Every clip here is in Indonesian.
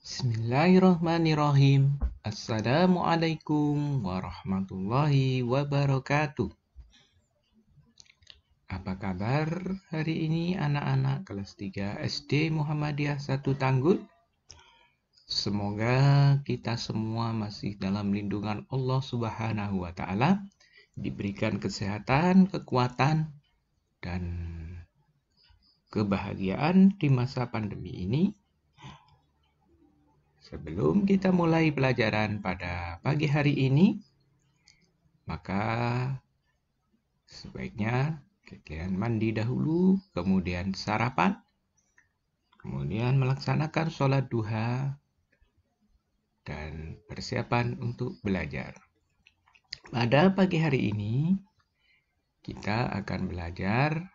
Bismillahirrahmanirrahim. Assalamualaikum warahmatullahi wabarakatuh. Apa kabar hari ini anak-anak kelas 3 SD Muhammadiyah 1 Tanggut? Semoga kita semua masih dalam lindungan Allah Subhanahu wa taala, diberikan kesehatan, kekuatan, dan kebahagiaan di masa pandemi ini. Sebelum kita mulai pelajaran pada pagi hari ini, maka sebaiknya kalian mandi dahulu, kemudian sarapan, kemudian melaksanakan sholat duha, dan persiapan untuk belajar. Pada pagi hari ini, kita akan belajar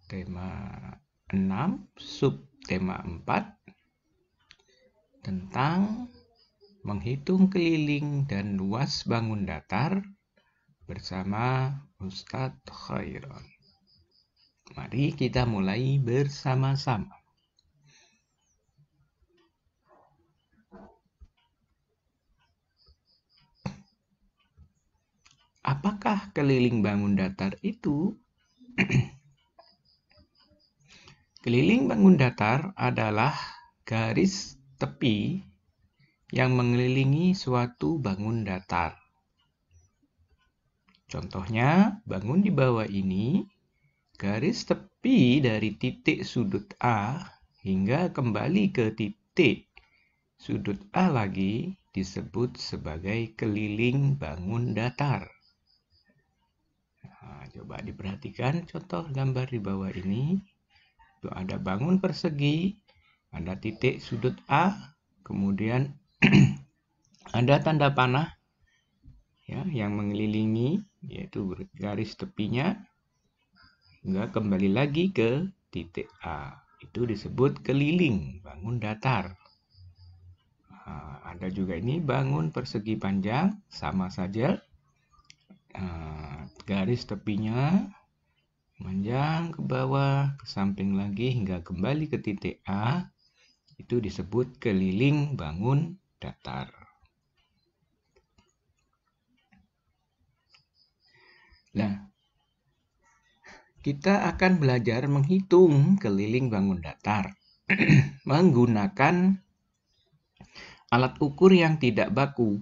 tema 6, subtema 4, tentang menghitung keliling dan luas bangun datar bersama Ustadz Khairon. Mari kita mulai bersama-sama. Apakah keliling bangun datar itu? Keliling bangun datar adalah garis tepi yang mengelilingi suatu bangun datar. Contohnya, bangun di bawah ini, garis tepi dari titik sudut A hingga kembali ke titik sudut A lagi disebut sebagai keliling bangun datar. Nah, coba diperhatikan contoh gambar di bawah ini. Itu ada bangun persegi, ada titik sudut A, kemudian ada tanda panah ya, yang mengelilingi, yaitu garis tepinya, hingga kembali lagi ke titik A. Itu disebut keliling bangun datar. Nah, ada juga ini bangun persegi panjang, sama saja. Garis tepinya panjang ke bawah, ke samping lagi hingga kembali ke titik A. Itu disebut keliling bangun datar. Nah, kita akan belajar menghitung keliling bangun datar menggunakan alat ukur yang tidak baku.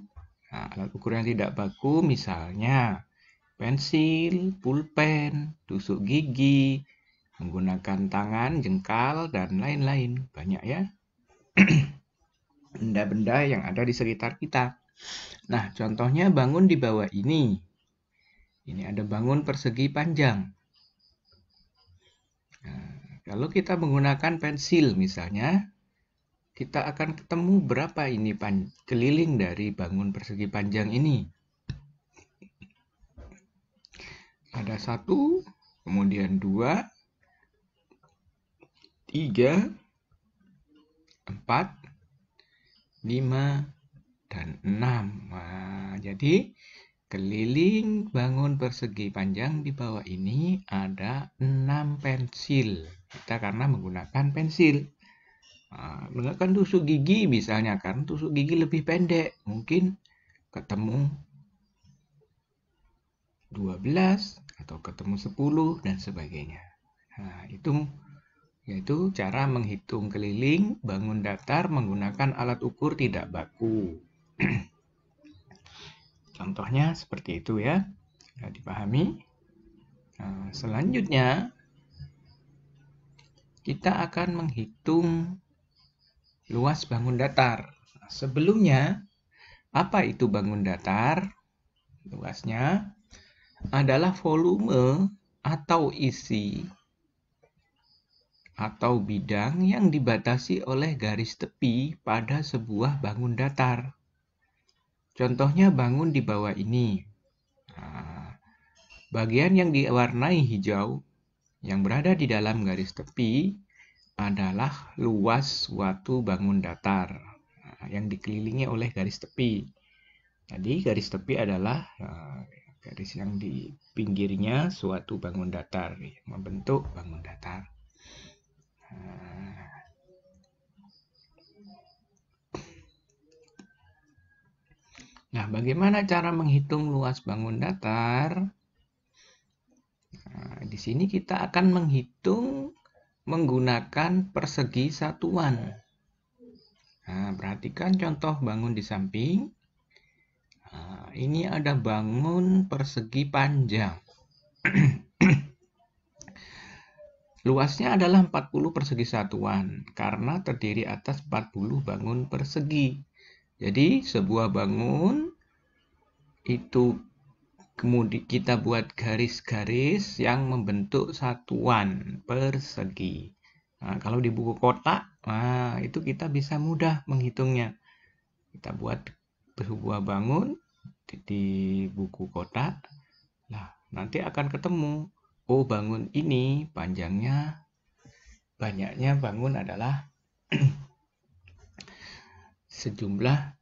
Nah, alat ukur yang tidak baku misalnya pensil, pulpen, tusuk gigi, menggunakan tangan, jengkal, dan lain-lain. Banyak ya benda-benda yang ada di sekitar kita. Nah, contohnya bangun di bawah ini. Ini ada bangun persegi panjang. Nah, kalau kita menggunakan pensil misalnya, kita akan ketemu berapa ini keliling dari bangun persegi panjang ini. Ada 1, kemudian 2, 3, 4, 5, dan 6. Nah, jadi keliling bangun persegi panjang di bawah ini ada 6 pensil. Kita karena menggunakan pensil. Nah, menggunakan tusuk gigi misalnya, karena tusuk gigi lebih pendek. Mungkin ketemu 12 atau ketemu 10 dan sebagainya. Nah, itu yaitu cara menghitung keliling bangun datar menggunakan alat ukur tidak baku. Contohnya seperti itu ya. Sudah dipahami? Nah, selanjutnya kita akan menghitung luas bangun datar. Nah, sebelumnya, apa itu bangun datar? Luasnya adalah volume atau isi atau bidang yang dibatasi oleh garis tepi pada sebuah bangun datar. Contohnya bangun di bawah ini. Nah, bagian yang diwarnai hijau yang berada di dalam garis tepi adalah luas suatu bangun datar yang dikelilingi oleh garis tepi. Jadi garis tepi adalah garis yang di pinggirnya suatu bangun datar, membentuk bangun datar. Nah, bagaimana cara menghitung luas bangun datar? Nah, di sini kita akan menghitung menggunakan persegi satuan. Nah, perhatikan contoh bangun di samping. Nah, ini ada bangun persegi panjang. Luasnya adalah 40 persegi satuan karena terdiri atas 40 bangun persegi. Jadi sebuah bangun itu kemudian kita buat garis-garis yang membentuk satuan persegi. Nah, kalau di buku kotak, nah itu kita bisa mudah menghitungnya. Kita buat sebuah bangun di buku kotak. Nah, nanti akan ketemu. Oh, bangun ini panjangnya, banyaknya bangun adalah sejumlah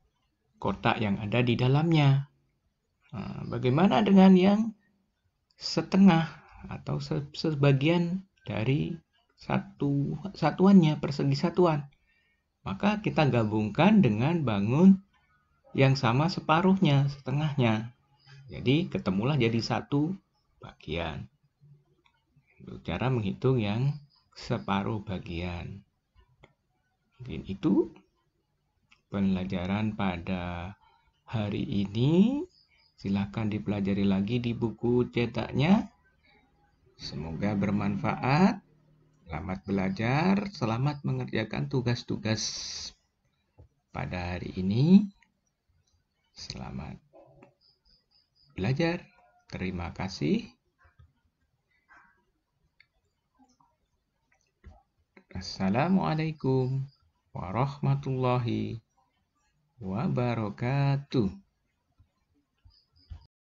kotak yang ada di dalamnya. Nah, bagaimana dengan yang setengah atau sebagian dari satuannya, persegi satuan? Maka kita gabungkan dengan bangun yang sama separuhnya, setengahnya. Jadi ketemulah jadi satu bagian. Cara menghitung yang separuh bagian. Mungkin itu pelajaran pada hari ini. Silakan dipelajari lagi di buku cetaknya. Semoga bermanfaat. Selamat belajar, selamat mengerjakan tugas-tugas pada hari ini. Selamat belajar. Terima kasih. Assalamualaikum warahmatullahi wabarakatuh.